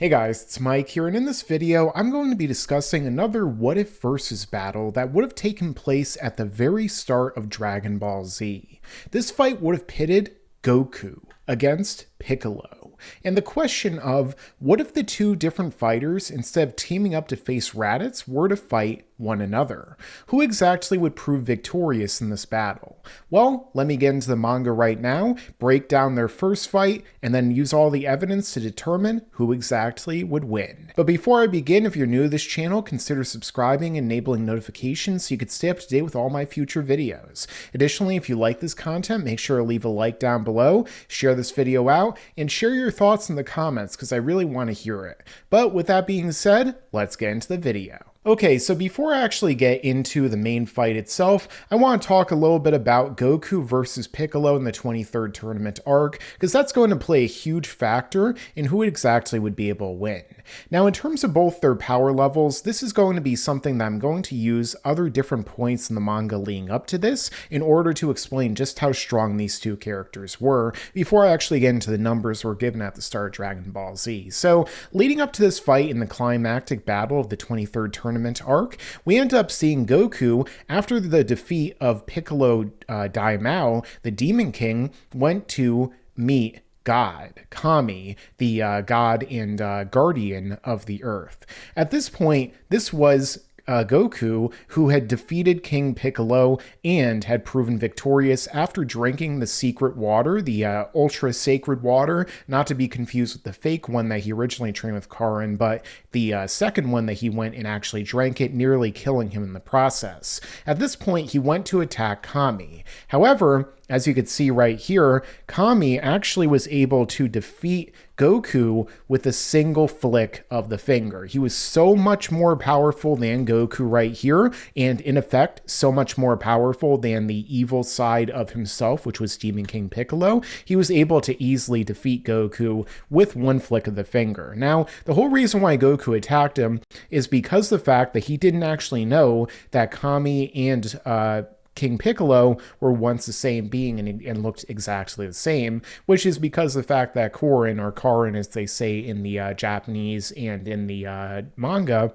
Hey guys, it's Mike here, and in this video, I'm going to be discussing another what if versus battle that would have taken place at the very start of Dragon Ball Z. This fight would have pitted Goku against Piccolo. And the question of what if the two different fighters, instead of teaming up to face Raditz, were to fight one another? Who exactly would prove victorious in this battle? Well, let me get into the manga right now, break down their first fight, and then use all the evidence to determine who exactly would win. But before I begin, if you're new to this channel, consider subscribing and enabling notifications so you can stay up to date with all my future videos. Additionally, if you like this content, make sure to leave a like down below, share this video out, and share your thoughts in the comments because I really want to hear it. But with that being said, let's get into the video. Okay, so before I actually get into the main fight itself, I want to talk a little bit about Goku versus Piccolo in the 23rd tournament arc, because that's going to play a huge factor in who exactly would be able to win. Now, in terms of both their power levels, this is going to be something that I'm going to use other different points in the manga leading up to this in order to explain just how strong these two characters were before I actually get into the numbers we're given at the start of Dragon Ball Z. So, leading up to this fight in the climactic battle of the 23rd tournament arc, we end up seeing Goku, after the defeat of Piccolo Daimao, the Demon King, went to meet God, Kami, the god and guardian of the earth. At this point, this was Goku, who had defeated King Piccolo and had proven victorious after drinking the secret water, the ultra sacred water, not to be confused with the fake one that he originally trained with Karin, but the second one that he went and actually drank it, nearly killing him in the process. At this point, he went to attack Kami. However, as you can see right here, Kami actually was able to defeat Goku with a single flick of the finger. He was so much more powerful than Goku right here, and in effect, so much more powerful than the evil side of himself, which was Demon King Piccolo. He was able to easily defeat Goku with one flick of the finger. Now, the whole reason why Goku attacked him is because the fact that he didn't actually know that Kami and King Piccolo were once the same being and looked exactly the same, which is because of the fact that Korin, or Karin as they say in the Japanese and in the manga,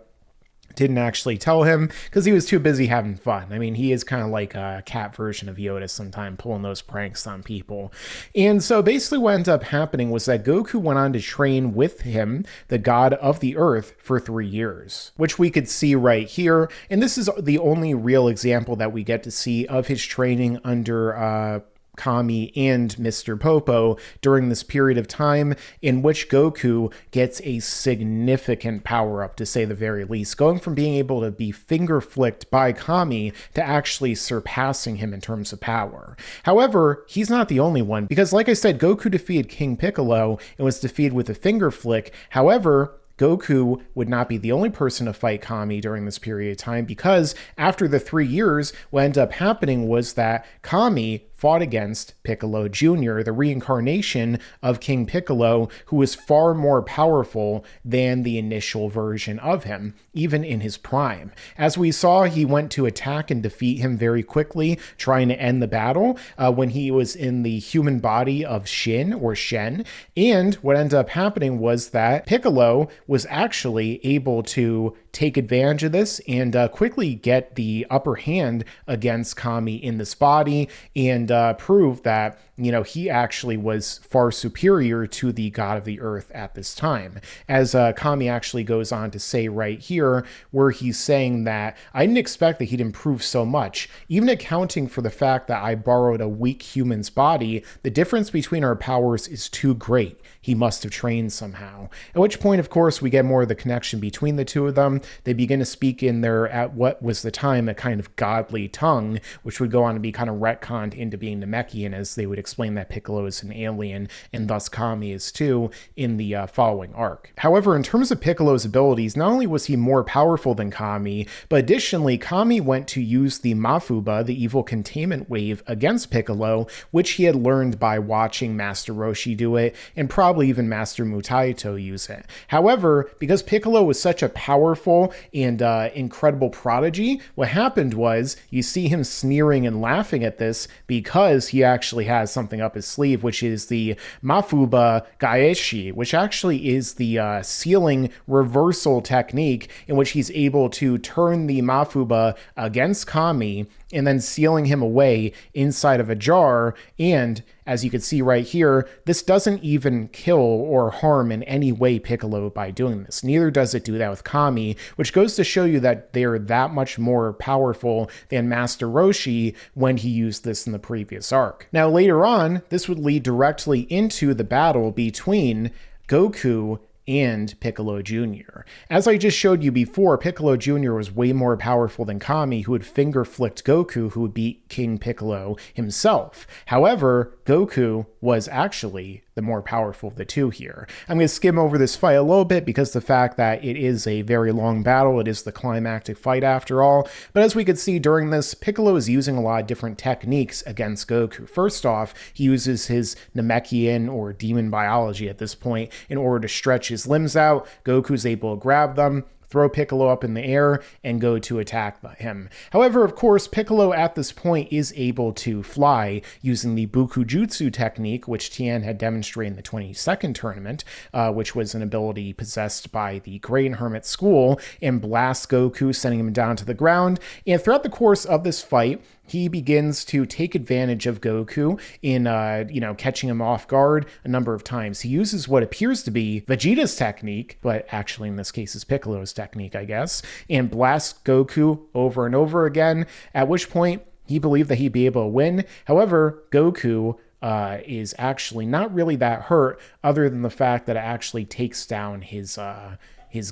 didn't actually tell him because he was too busy having fun. I mean, he is kind of like a cat version of Yoda sometimes, pulling those pranks on people. And so basically what ended up happening was that Goku went on to train with him, the god of the earth, for 3 years, which we could see right here. And this is the only real example that we get to see of his training under Kami and Mr. Popo during this period of time, in which Goku gets a significant power up, to say the very least, going from being able to be finger flicked by Kami to actually surpassing him in terms of power. However, he's not the only one, because like I said, Goku defeated King Piccolo and was defeated with a finger flick. However, Goku would not be the only person to fight Kami during this period of time, because after the 3 years, what ended up happening was that Kami fought against Piccolo Jr., the reincarnation of King Piccolo, who was far more powerful than the initial version of him, even in his prime. As we saw, he went to attack and defeat him very quickly, trying to end the battle when he was in the human body of Shin, or Shen. And what ended up happening was that Piccolo was actually able to take advantage of this and quickly get the upper hand against Kami in this body, and prove that, you know, he actually was far superior to the god of the earth at this time. As Kami actually goes on to say right here, where he's saying that I didn't expect that he'd improve so much, even accounting for the fact that I borrowed a weak human's body, the difference between our powers is too great. He must have trained somehow. At which point, of course, we get more of the connection between the two of them. They begin to speak in their, at what was the time, a kind of godly tongue, which would go on to be kind of retconned into being Namekian, as they would explain that Piccolo is an alien, and thus Kami is too, in the following arc. However, in terms of Piccolo's abilities, not only was he more powerful than Kami, but additionally, Kami went to use the Mafuba, the evil containment wave, against Piccolo, which he had learned by watching Master Roshi do it, and probably probably even Master Mutaito use it. However, because Piccolo was such a powerful and incredible prodigy, what happened was you see him sneering and laughing at this because he actually has something up his sleeve, which is the Mafuba Gaeshi, which actually is the sealing reversal technique in which he's able to turn the Mafuba against Kami and then sealing him away inside of a jar. And as you can see right here, this doesn't even kill or harm in any way Piccolo by doing this. Neither does it do that with Kami, which goes to show you that they're that much more powerful than Master Roshi when he used this in the previous arc. Now later on, this would lead directly into the battle between Goku and Piccolo Jr. As I just showed you before, Piccolo Jr. was way more powerful than Kami, who had finger-flicked Goku, who would beat King Piccolo himself. However, Goku was actually the more powerful of the two here. I'm going to skim over this fight a little bit because the fact that it is a very long battle, it is the climactic fight after all. But as we could see during this, Piccolo is using a lot of different techniques against Goku. First off, he uses his Namekian or demon biology at this point in order to stretch his limbs out. Goku's able to grab them, throw Piccolo up in the air, and go to attack him. However, of course, Piccolo at this point is able to fly using the Bukujutsu technique, which Tien had demonstrated in the 22nd tournament, which was an ability possessed by the Great Hermit School, and blast Goku, sending him down to the ground. And throughout the course of this fight, he begins to take advantage of Goku in, catching him off guard a number of times. He uses what appears to be Vegeta's technique, but actually in this case is Piccolo's technique, I guess, and blasts Goku over and over again, at which point he believed that he'd be able to win. However, Goku is actually not really that hurt, other than the fact that it actually takes down his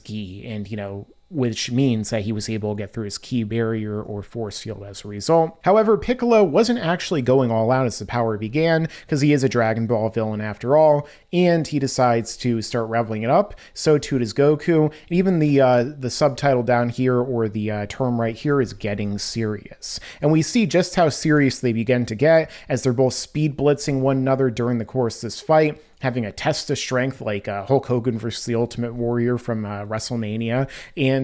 gi, and, which means that he was able to get through his ki barrier or force field as a result. However, Piccolo wasn't actually going all out as the power began, because he is a Dragon Ball villain after all, and he decides to start leveling it up. So too does Goku. Even the subtitle down here, or the term right here, is getting serious. And we see just how serious they begin to get as they're both speed blitzing one another during the course of this fight, having a test of strength like Hulk Hogan versus the Ultimate Warrior from WrestleMania. And,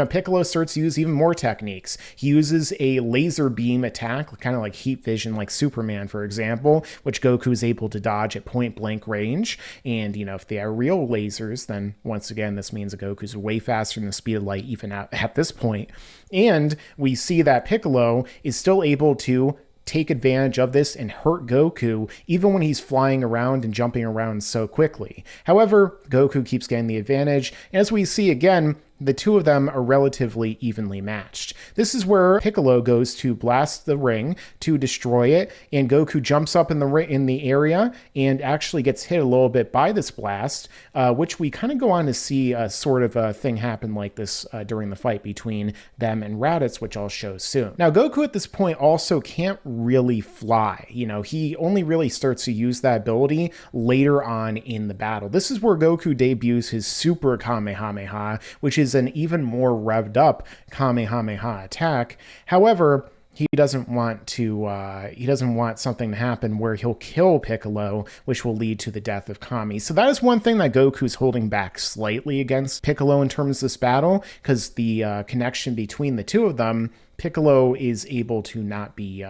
Piccolo starts to use even more techniques. He uses a laser beam attack, kind of like heat vision, like Superman, for example, which Goku is able to dodge at point blank range. And, if they are real lasers, then once again, this means that Goku's way faster than the speed of light even at this point. And we see that Piccolo is still able to take advantage of this and hurt Goku even when he's flying around and jumping around so quickly. However, Goku keeps getting the advantage. As we see again, the two of them are relatively evenly matched. This is where Piccolo goes to blast the ring to destroy it, and Goku jumps up in the area and actually gets hit a little bit by this blast, which we kind of go on to see a sort of a thing happen like this during the fight between them and Raditz, which I'll show soon. Now, Goku at this point also can't really fly. He only really starts to use that ability later on in the battle. This is where Goku debuts his Super Kamehameha, which is an even more revved up Kamehameha attack. However, he doesn't want something to happen where he'll kill Piccolo, which will lead to the death of Kami. So that is one thing that Goku's holding back slightly against Piccolo in terms of this battle, because the connection between the two of them, Piccolo is able to not be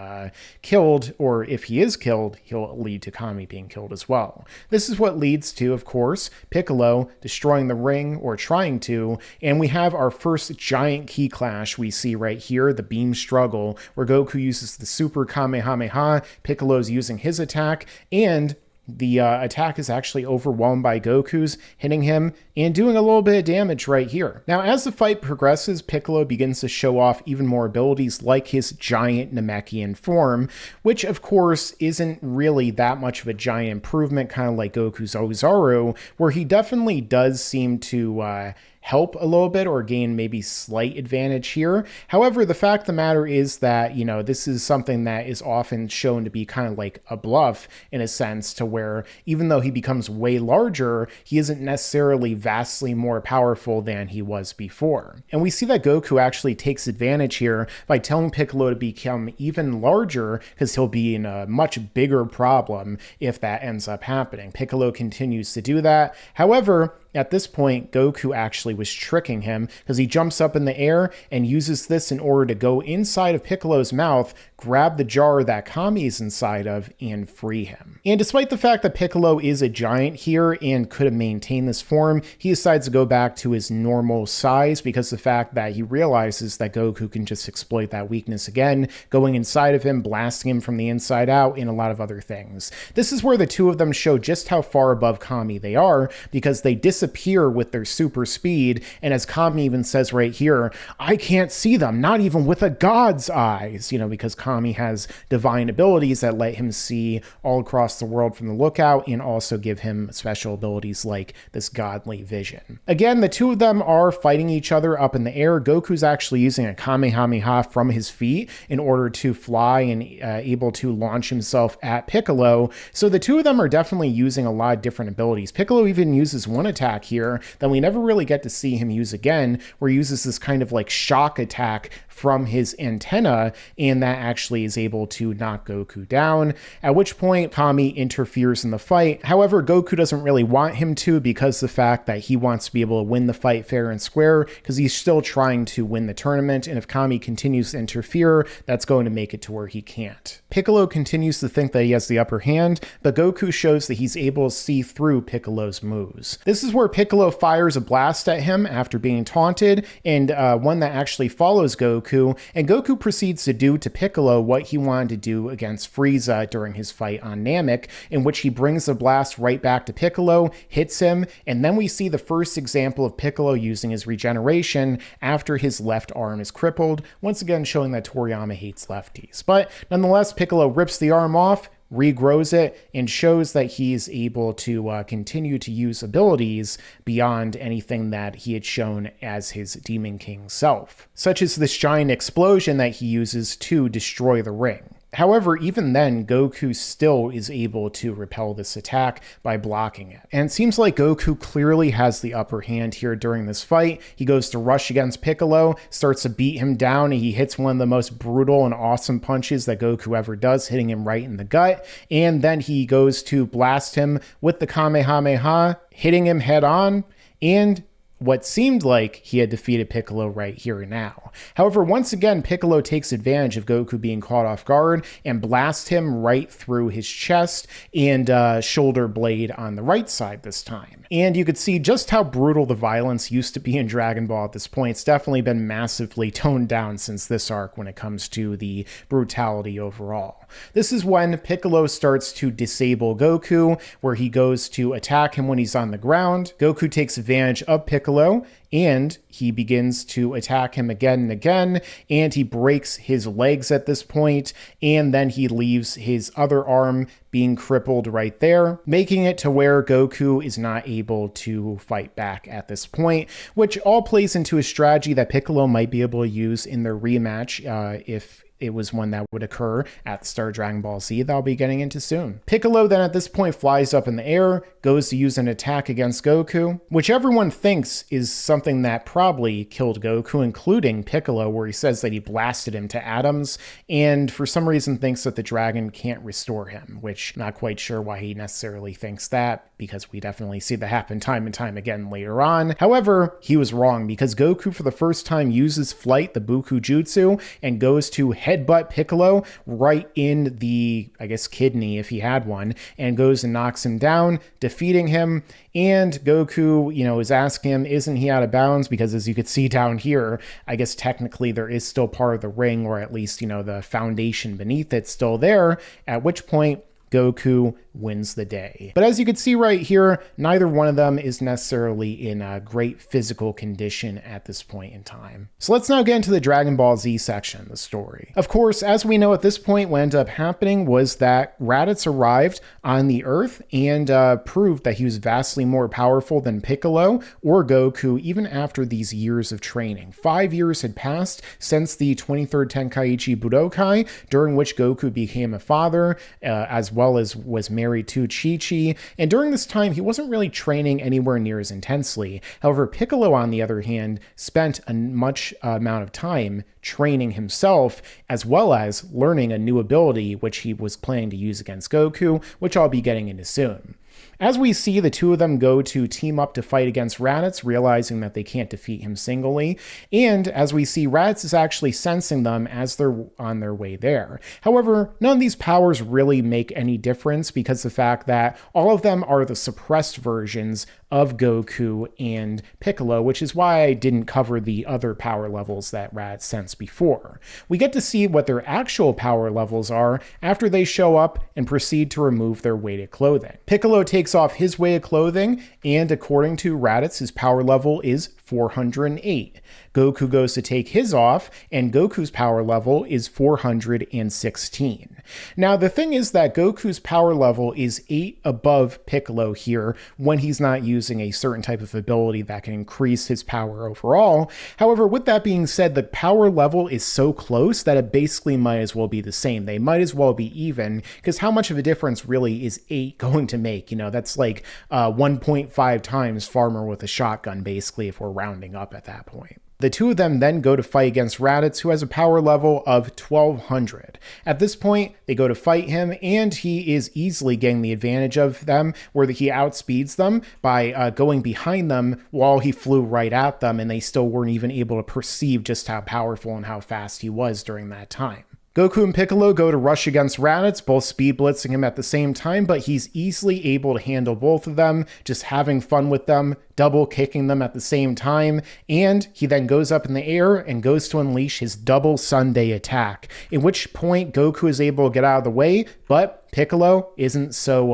killed, or if he is killed, he'll lead to Kami being killed as well. This is what leads to, of course, Piccolo destroying the ring, or trying to, and we have our first giant ki clash we see right here, the beam struggle, where Goku uses the Super Kamehameha, Piccolo's using his attack, and the attack is actually overwhelmed by Goku's, hitting him and doing a little bit of damage right here. Now, as the fight progresses, Piccolo begins to show off even more abilities like his giant Namekian form, which of course isn't really that much of a giant improvement, kind of like Goku's Ozaru, where he definitely does seem to help a little bit or gain maybe slight advantage here. However, the fact of the matter is that, this is something that is often shown to be kind of like a bluff in a sense, to where even though he becomes way larger, he isn't necessarily vastly more powerful than he was before. And we see that Goku actually takes advantage here by telling Piccolo to become even larger, because he'll be in a much bigger problem if that ends up happening. Piccolo continues to do that. However, at this point, Goku actually was tricking him, because he jumps up in the air and uses this in order to go inside of Piccolo's mouth, grab the jar that Kami is inside of, and free him. And despite the fact that Piccolo is a giant here and could have maintained this form, he decides to go back to his normal size, because the fact that he realizes that Goku can just exploit that weakness again, going inside of him, blasting him from the inside out, and a lot of other things. This is where the two of them show just how far above Kami they are, because they disappear with their super speed, and as Kami even says right here, I can't see them, not even with a god's eyes, because Kami has divine abilities that let him see all across the world from the lookout, and also give him special abilities like this godly vision. Again, the two of them are fighting each other up in the air. Goku's actually using a Kamehameha from his feet in order to fly and able to launch himself at Piccolo. So the two of them are definitely using a lot of different abilities. Piccolo even uses one attack here that we never really get to see him use again, where he uses this kind of like shock attack from his antenna, and that actually is able to knock Goku down, at which point Kami interferes in the fight. However, Goku doesn't really want him to, because the fact that he wants to be able to win the fight fair and square, because he's still trying to win the tournament, and if Kami continues to interfere, that's going to make it to where he can't. Piccolo continues to think that he has the upper hand, but Goku shows that he's able to see through Piccolo's moves. This is where Piccolo fires a blast at him after being taunted, and one that actually follows Goku, and Goku proceeds to do to Piccolo what he wanted to do against Frieza during his fight on Namek, in which he brings the blast right back to Piccolo, hits him, and then we see the first example of Piccolo using his regeneration after his left arm is crippled, once again showing that Toriyama hates lefties. But nonetheless, Piccolo rips the arm off, regrows it, and shows that he is able to continue to use abilities beyond anything that he had shown as his Demon King self, such as this giant explosion that he uses to destroy the ring. However, even then, Goku still is able to repel this attack by blocking it. And it seems like Goku clearly has the upper hand here during this fight. He goes to rush against Piccolo, starts to beat him down, and he hits one of the most brutal and awesome punches that Goku ever does, hitting him right in the gut. And then he goes to blast him with the Kamehameha, hitting him head on, and what seemed like he had defeated Piccolo right here and now. However, once again, Piccolo takes advantage of Goku being caught off guard and blasts him right through his chest and shoulder blade on the right side this time. And you could see just how brutal the violence used to be in Dragon Ball at this point. It's definitely been massively toned down since this arc when it comes to the brutality overall. This is when Piccolo starts to disable Goku, where he goes to attack him when he's on the ground. Goku takes advantage of Piccolo, and he begins to attack him again and again, and he breaks his legs at this point, and then he leaves his other arm being crippled right there, making it to where Goku is not able to fight back at this point, which all plays into a strategy that Piccolo might be able to use in their rematch if it was one that would occur at the start of Dragon Ball Z that I'll be getting into soon. Piccolo then at this point flies up in the air, goes to use an attack against Goku, which everyone thinks is something that probably killed Goku, including Piccolo, where he says that he blasted him to atoms, and for some reason thinks that the dragon can't restore him, which I'm not quite sure why he necessarily thinks that, because we definitely see that happen time and time again later on. However, he was wrong, because Goku for the first time uses Flight, the Buku Jutsu, and goes to headbutt Piccolo right in the, I guess, kidney if he had one, and goes and knocks him down, defeating him. And Goku, is asking him, isn't he out of bounds? Because as you could see down here, I guess technically there is still part of the ring, or at least, the foundation beneath it still there, at which point Goku wins the day. But as you can see right here, neither one of them is necessarily in a great physical condition at this point in time. So let's now get into the Dragon Ball Z section of the story. Of course, as we know at this point, what ended up happening was that Raditz arrived on the Earth and proved that he was vastly more powerful than Piccolo or Goku even after these years of training. 5 years had passed since the 23rd Tenkaichi Budokai, during which Goku became a father, as well as was married to Chi-Chi, and during this time he wasn't really training anywhere near as intensely. However, Piccolo, on the other hand, spent a much amount of time training himself, as well as learning a new ability which he was planning to use against Goku, which I'll be getting into soon. As we see the two of them go to team up to fight against Raditz, realizing that they can't defeat him singly, and as we see Raditz is actually sensing them as they're on their way there. However, none of these powers really make any difference because the fact that all of them are the suppressed versions of Goku and Piccolo, which is why I didn't cover the other power levels that Raditz sensed before. We get to see what their actual power levels are after they show up and proceed to remove their weighted clothing. Piccolo takes off his weighted clothing, and according to Raditz, his power level is 408. Goku goes to take his off, and Goku's power level is 416. Now, the thing is that Goku's power level is 8 above Piccolo here when he's not using a certain type of ability that can increase his power overall. However, with that being said, the power level is so close that it basically might as well be the same. They might as well be even, because how much of a difference really is 8 going to make? You know, that's like 1.5 times Farmer with a shotgun, basically, if we're rounding up at that point. The two of them then go to fight against Raditz, who has a power level of 1200. At this point, they go to fight him, and he is easily getting the advantage of them, where he outspeeds them by going behind them while he flew right at them, and they still weren't even able to perceive just how powerful and how fast he was during that time. Goku and Piccolo go to rush against Raditz, both speed blitzing him at the same time, but he's easily able to handle both of them, just having fun with them, double kicking them at the same time, and he then goes up in the air and goes to unleash his double Sunday attack, at which point Goku is able to get out of the way, but Piccolo isn't so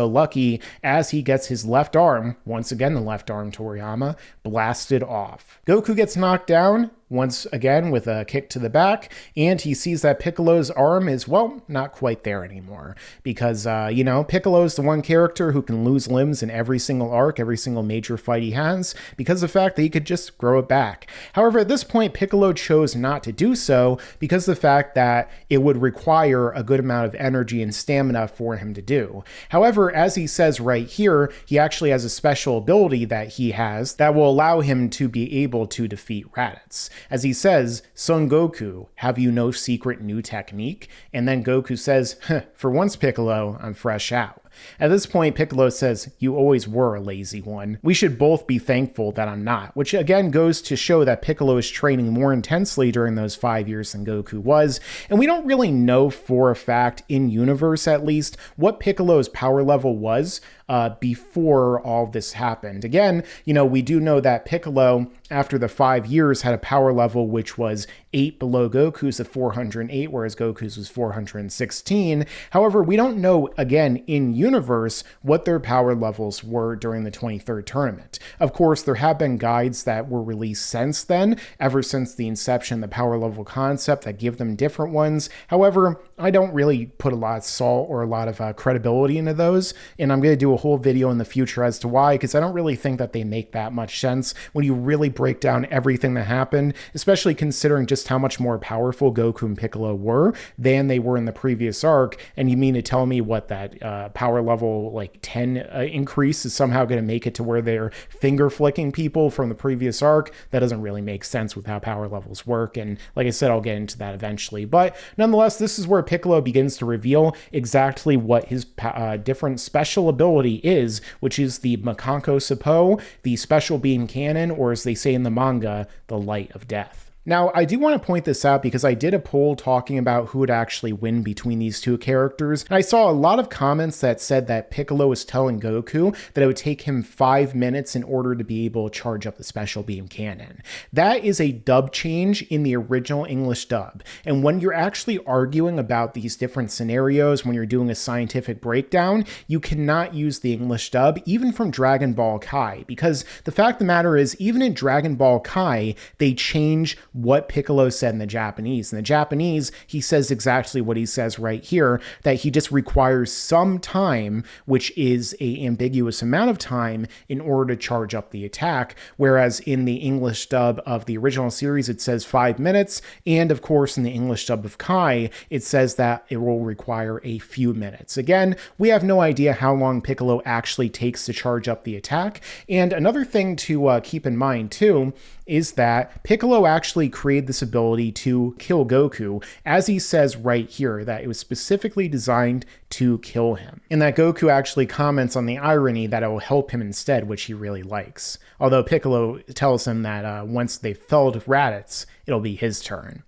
lucky as he gets his left arm, once again the left arm Toriyama, blasted off. Goku gets knocked down once again with a kick to the back, and he sees that Piccolo's arm is, well, not quite there anymore, because, Piccolo's the one character who can lose limbs in every single arc, every single major fight he has, because of the fact that he could just grow it back. However, at this point, Piccolo chose not to do so because of the fact that it would require a good amount of energy and stamina for him to do. However, as he says right here, he actually has a special ability that he has that will allow him to be able to defeat Raditz. As he says, "Son Goku, have you no secret new technique?" And then Goku says, "For once, Piccolo, I'm fresh out." At this point, Piccolo says, "You always were a lazy one. We should both be thankful that I'm not," which again goes to show that Piccolo is training more intensely during those 5 years than Goku was, and we don't really know for a fact, in universe at least, what Piccolo's power level was before all this happened. Again, we do know that Piccolo, after the 5 years, had a power level which was 8 below Goku's at 408, whereas Goku's was 416. However, we don't know, again, in universe, what their power levels were during the 23rd tournament. Of course, there have been guides that were released since then, ever since the inception of the power level concept, that give them different ones. However, I don't really put a lot of salt or a lot of credibility into those, and I'm going to do a whole video in the future as to why, because I don't really think that they make that much sense when you really break down everything that happened, especially considering just how much more powerful Goku and Piccolo were than they were in the previous arc. And you mean to tell me what that power level like 10 increase is somehow going to make it to where they're finger flicking people from the previous arc? That doesn't really make sense with how power levels work, and like I said, I'll get into that eventually. But nonetheless, this is where Piccolo begins to reveal exactly what his different special ability is, which is the Makanko Sappo, the special beam cannon, or as they say in the manga, the light of death. Now, I do want to point this out because I did a poll talking about who would actually win between these two characters, and I saw a lot of comments that said that Piccolo was telling Goku that it would take him 5 minutes in order to be able to charge up the special beam cannon. That is a dub change in the original English dub, and when you're actually arguing about these different scenarios, when you're doing a scientific breakdown, you cannot use the English dub, even from Dragon Ball Kai, because the fact of the matter is, even in Dragon Ball Kai, they change what Piccolo said in the Japanese. In the Japanese, he says exactly what he says right here, that he just requires some time, which is an ambiguous amount of time, in order to charge up the attack, whereas in the English dub of the original series, it says 5 minutes, and of course in the English dub of Kai, it says that it will require a few minutes. Again, we have no idea how long Piccolo actually takes to charge up the attack, and another thing to keep in mind too is that Piccolo actually created this ability to kill Goku, as he says right here, that it was specifically designed to kill him. And that Goku actually comments on the irony that it will help him instead, which he really likes. Although Piccolo tells him that once they've felled Raditz, it'll be his turn.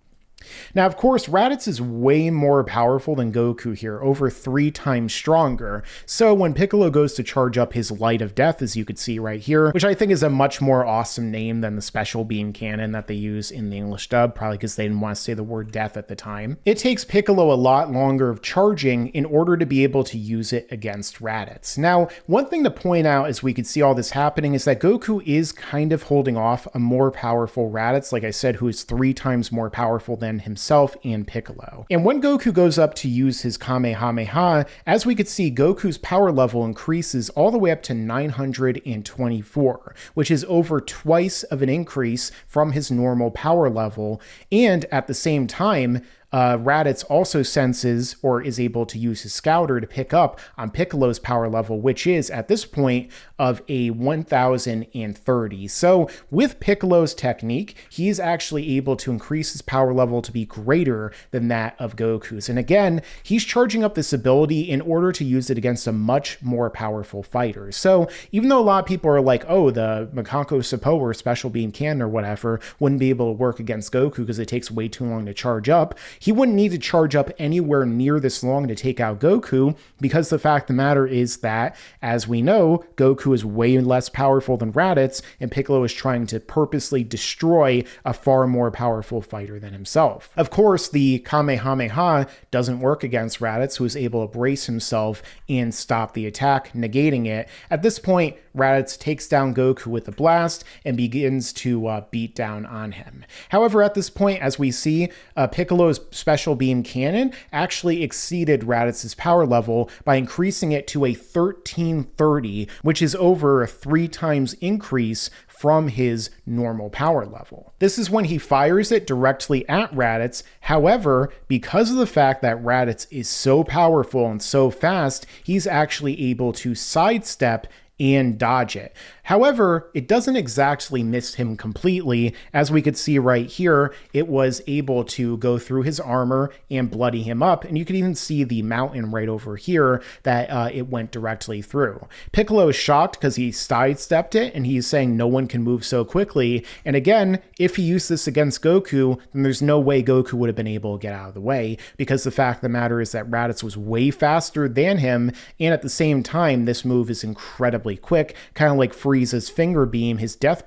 Now, of course, Raditz is way more powerful than Goku here, over 3 times stronger. So when Piccolo goes to charge up his Light of Death, as you could see right here, which I think is a much more awesome name than the special beam cannon that they use in the English dub, probably because they didn't want to say the word death at the time. It takes Piccolo a lot longer of charging in order to be able to use it against Raditz. Now, one thing to point out as we could see all this happening is that Goku is kind of holding off a more powerful Raditz, like I said, who is 3 times more powerful than himself and Piccolo. And when Goku goes up to use his Kamehameha, as we could see, Goku's power level increases all the way up to 924, which is over twice of an increase from his normal power level. And at the same time, Raditz also senses or is able to use his scouter to pick up on Piccolo's power level, which is at this point of a 1030. So with Piccolo's technique, he's actually able to increase his power level to be greater than that of Goku's. And again, he's charging up this ability in order to use it against a much more powerful fighter. So even though a lot of people are like, oh, the Makanko Sapo or Special Beam Cannon or whatever wouldn't be able to work against Goku because it takes way too long to charge up, he wouldn't need to charge up anywhere near this long to take out Goku, because the fact of the matter is that, as we know, Goku is way less powerful than Raditz, and Piccolo is trying to purposely destroy a far more powerful fighter than himself. Of course, the Kamehameha doesn't work against Raditz, who is able to brace himself and stop the attack, negating it. At this point, Raditz takes down Goku with a blast and begins to beat down on him. However, at this point, as we see, Piccolo's Special Beam Cannon actually exceeded Raditz's power level by increasing it to a 1330, which is over a 3 times increase from his normal power level. This is when he fires it directly at Raditz. However, because of the fact that Raditz is so powerful and so fast, he's actually able to sidestep and dodge it. However, it doesn't exactly miss him completely. As we could see right here, it was able to go through his armor and bloody him up, and you can even see the mountain right over here that it went directly through. Piccolo is shocked because he sidestepped it, and he's saying no one can move so quickly. And again, if he used this against Goku, then there's no way Goku would have been able to get out of the way, because the fact of the matter is that Raditz was way faster than him, and at the same time, this move is incredibly quick, kind of like Frieza's finger beam, his death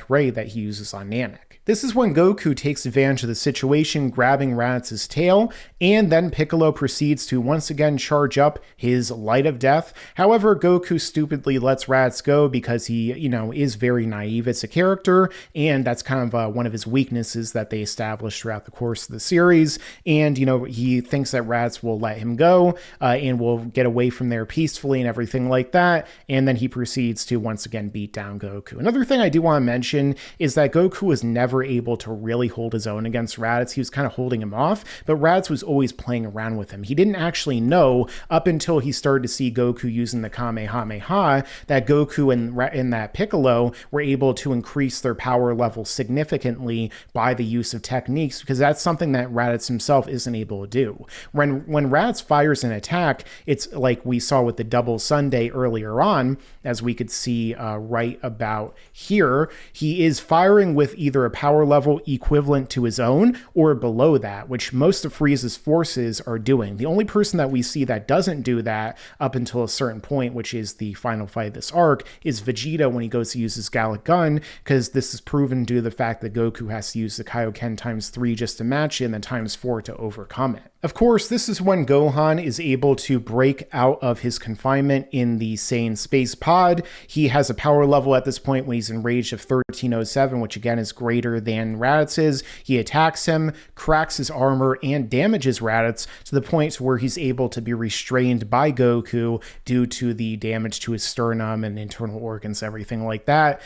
ray that he uses on Namek. This is when Goku takes advantage of the situation, grabbing Raditz's tail, and then Piccolo proceeds to once again charge up his Light of Death. However, Goku stupidly lets Raditz go because he, is very naive as a character, and that's kind of one of his weaknesses that they established throughout the course of the series. And, he thinks that Raditz will let him go and will get away from there peacefully and everything like that. And then he proceeds to once again beat down Goku. Another thing I do want to mention is that Goku was never able to really hold his own against Raditz. He was kind of holding him off, but Raditz was always playing around with him. He didn't actually know up until he started to see Goku using the Kamehameha that Goku and that Piccolo were able to increase their power level significantly by the use of techniques, because that's something that Raditz himself isn't able to do. When Raditz fires an attack, it's like we saw with the double Sunday earlier on, as we could see right about here. He is firing with either a power level equivalent to his own or below that, which most of Frieza's forces are doing. The only person that we see that doesn't do that up until a certain point, which is the final fight of this arc, is Vegeta when he goes to use his Gallic Gun, because this is proven due to the fact that Goku has to use the Kaioken ×3 just to match it and then ×4 to overcome it. Of course, this is when Gohan is able to break out of his confinement in the Saiyan space pod. He has a power level at this point when he's enraged of 1307, which again is greater than Raditz's. He attacks him, cracks his armor, and damages Raditz to the point where he's able to be restrained by Goku due to the damage to his sternum and internal organs, everything like that.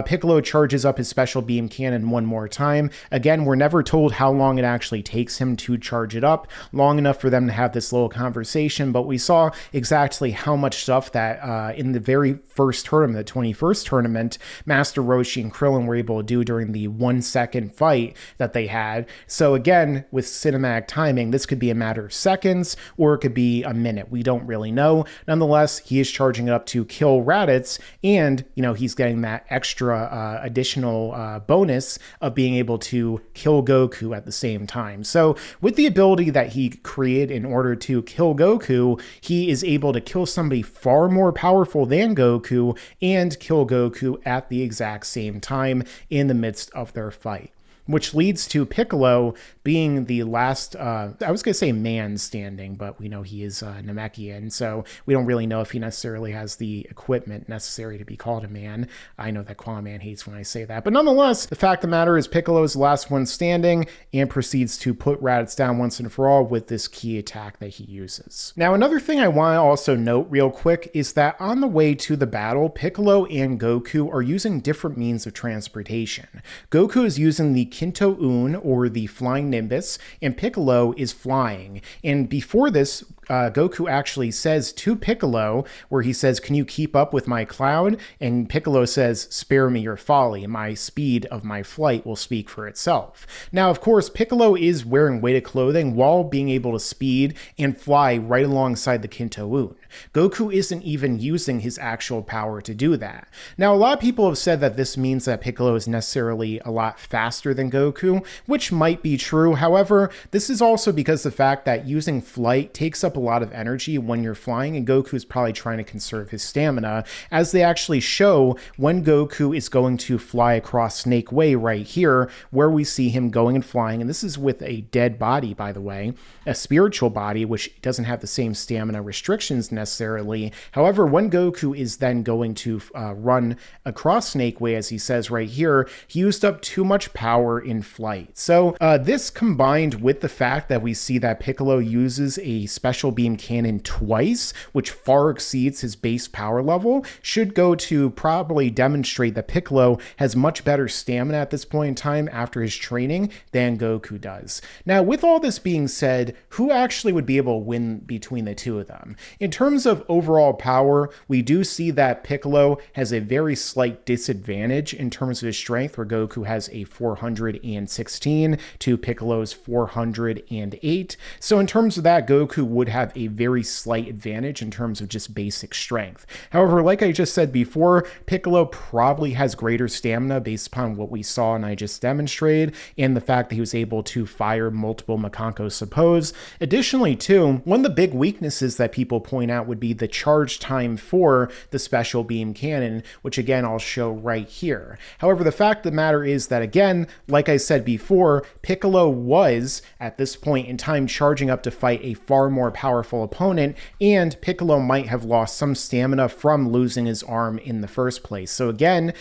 Piccolo charges up his special beam cannon one more time. Again, we're never told how long it actually takes him to charge it up. Long enough for them to have this little conversation, but we saw exactly how much stuff that in the very first tournament, the 21st tournament, Master Roshi and Krillin were able to do during the 1 second fight that they had. So again, with cinematic timing, this could be a matter of seconds or it could be a minute. We don't really know. Nonetheless, he is charging it up to kill Raditz, and he's getting that extra additional bonus of being able to kill Goku at the same time. So with the ability that he created in order to kill Goku, he is able to kill somebody far more powerful than Goku and kill Goku at the exact same time in the midst of their fight. Which leads to Piccolo being the last, I was going to say man standing, but we know he is Namekian, so we don't really know if he necessarily has the equipment necessary to be called a man. I know that Quaman hates when I say that, but nonetheless, the fact of the matter is Piccolo is the last one standing and proceeds to put Raditz down once and for all with this key attack that he uses. Now, another thing I want to also note real quick is that on the way to the battle, Piccolo and Goku are using different means of transportation. Goku is using the Kinto-Un, or the flying Nimbus, and Piccolo is flying. And before this, Goku actually says to Piccolo, where he says, "Can you keep up with my cloud?" And Piccolo says, "Spare me your folly. My speed of my flight will speak for itself." Now, of course, Piccolo is wearing weighted clothing while being able to speed and fly right alongside the Kinto-Un. Goku isn't even using his actual power to do that. Now, a lot of people have said that this means that Piccolo is necessarily a lot faster than Goku, which might be true. However, this is also because the fact that using flight takes up a lot of energy when you're flying, and Goku is probably trying to conserve his stamina, as they actually show when Goku is going to fly across Snake Way right here, where we see him going and flying, and this is with a dead body, by the way, a spiritual body, which doesn't have the same stamina restrictions necessarily. However, when Goku is then going to run across Snake Way, as he says right here, he used up too much power in flight. So this combined with the fact that we see that Piccolo uses a special beam cannon twice, which far exceeds his base power level, should go to probably demonstrate that Piccolo has much better stamina at this point in time after his training than Goku does. Now, with all this being said, who actually would be able to win between the two of them? In terms of overall power, we do see that Piccolo has a very slight disadvantage in terms of his strength, where Goku has a 416 to Piccolo's 408. So in terms of that, Goku would have a very slight advantage in terms of just basic strength. However, like I just said before, Piccolo probably has greater stamina based upon what we saw and I just demonstrated, and the fact that he was able to fire multiple Makanko Suppose. Additionally, too, one of the big weaknesses that people point out would be the charge time for the special beam cannon, which again I'll show right here. However, the fact of the matter is that, again, like I said before, Piccolo was at this point in time charging up to fight a far more powerful opponent, and Piccolo might have lost some stamina from losing his arm in the first place. So again,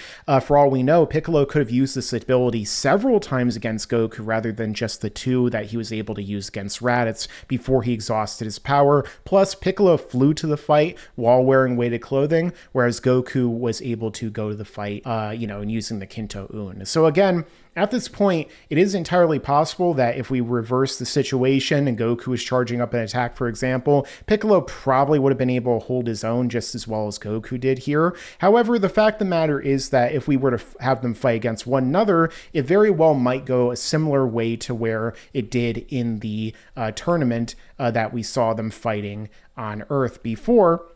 for all we know, Piccolo could have used this ability several times against Goku rather than just the two that he was able to use against Raditz before he exhausted his power. Plus, Piccolo flew to the fight while wearing weighted clothing, whereas Goku was able to go to the fight, and using the Kinto-Un. So again, at this point, it is entirely possible that if we reverse the situation and Goku is charging up an attack, for example, Piccolo probably would have been able to hold his own just as well as Goku did here. However, the fact of the matter is that if we were to have them fight against one another, it very well might go a similar way to where it did in the tournament that we saw them fighting on Earth before.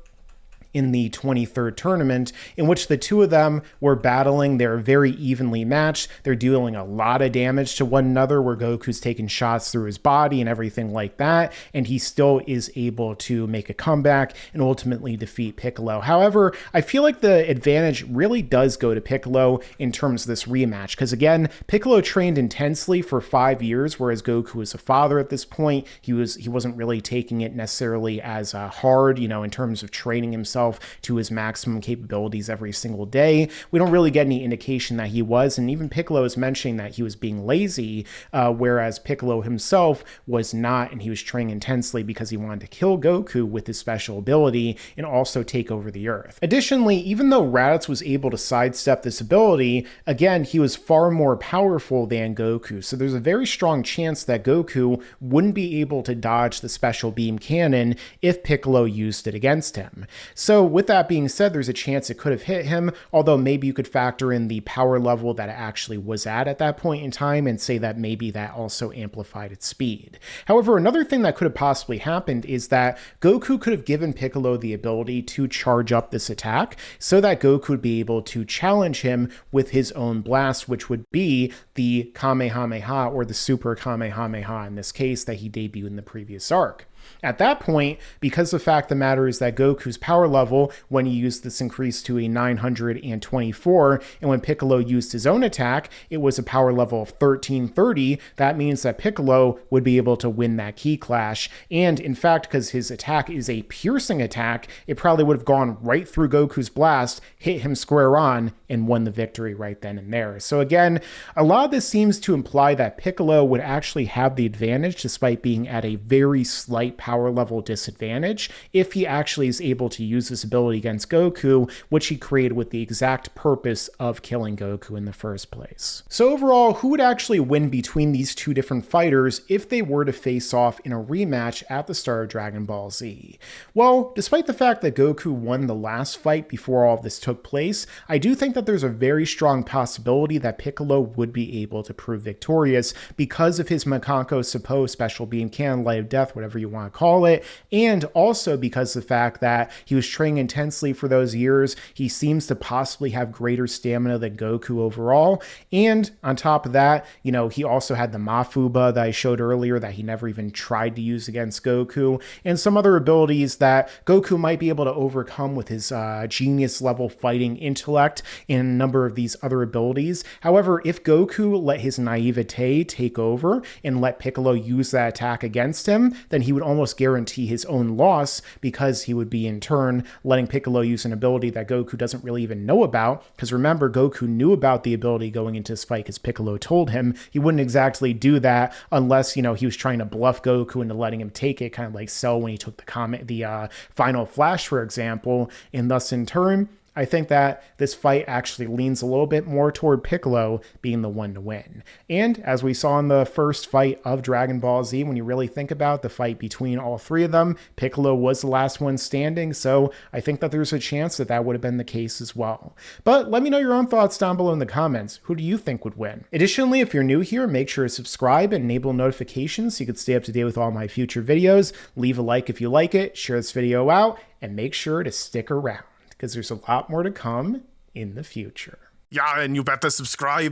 in the 23rd tournament, in which the two of them were battling. They're very evenly matched. They're dealing a lot of damage to one another, where Goku's taking shots through his body and everything like that, and he still is able to make a comeback and ultimately defeat Piccolo. However, I feel like the advantage really does go to Piccolo in terms of this rematch, because again, Piccolo trained intensely for 5 years, whereas Goku was a father at this point. He wasn't really taking it necessarily as hard, in terms of training himself to his maximum capabilities every single day. We don't really get any indication that he was, and even Piccolo is mentioning that he was being lazy, whereas Piccolo himself was not, and he was training intensely because he wanted to kill Goku with his special ability and also take over the Earth. Additionally, even though Raditz was able to sidestep this ability, again, he was far more powerful than Goku, so there's a very strong chance that Goku wouldn't be able to dodge the special beam cannon if Piccolo used it against him. So with that being said, there's a chance it could have hit him, although maybe you could factor in the power level that it actually was at that point in time and say that maybe that also amplified its speed. However, another thing that could have possibly happened is that Goku could have given Piccolo the ability to charge up this attack so that Goku would be able to challenge him with his own blast, which would be the Kamehameha, or the Super Kamehameha in this case, that he debuted in the previous arc. At that point, because the fact of the matter is that Goku's power level, when he used this, increased to a 924, and when Piccolo used his own attack, it was a power level of 1330, that means that Piccolo would be able to win that key clash. And in fact, because his attack is a piercing attack, it probably would have gone right through Goku's blast, hit him square on, and won the victory right then and there. So again, a lot of this seems to imply that Piccolo would actually have the advantage despite being at a very slight power level disadvantage if he actually is able to use this ability against Goku, which he created with the exact purpose of killing Goku in the first place. So overall, who would actually win between these two different fighters if they were to face off in a rematch at the start of Dragon Ball Z? Well, despite the fact that Goku won the last fight before all of this took place, I do think that there's a very strong possibility that Piccolo would be able to prove victorious because of his Makanko Sapo special beam cannon, Light of Death, whatever you want to call it, and also because of the fact that he was training intensely for those years. He seems to possibly have greater stamina than Goku overall, and on top of that, he also had the Mafuba that I showed earlier that he never even tried to use against Goku, and some other abilities that Goku might be able to overcome with his genius level fighting intellect and a number of these other abilities. However, if Goku let his naivete take over and let Piccolo use that attack against him, then he would almost guarantee his own loss, because he would be in turn letting Piccolo use an ability that Goku doesn't really even know about. Because remember, Goku knew about the ability going into this fight because Piccolo told him. He wouldn't exactly do that unless, he was trying to bluff Goku into letting him take it, kind of like Cell when he took the final flash, for example, and thus in turn, I think that this fight actually leans a little bit more toward Piccolo being the one to win. And as we saw in the first fight of Dragon Ball Z, when you really think about the fight between all three of them, Piccolo was the last one standing, so I think that there's a chance that that would have been the case as well. But let me know your own thoughts down below in the comments. Who do you think would win? Additionally, if you're new here, make sure to subscribe and enable notifications so you can stay up to date with all my future videos. Leave a like if you like it, share this video out, and make sure to stick around, because there's a lot more to come in the future. Yeah, and you better subscribe.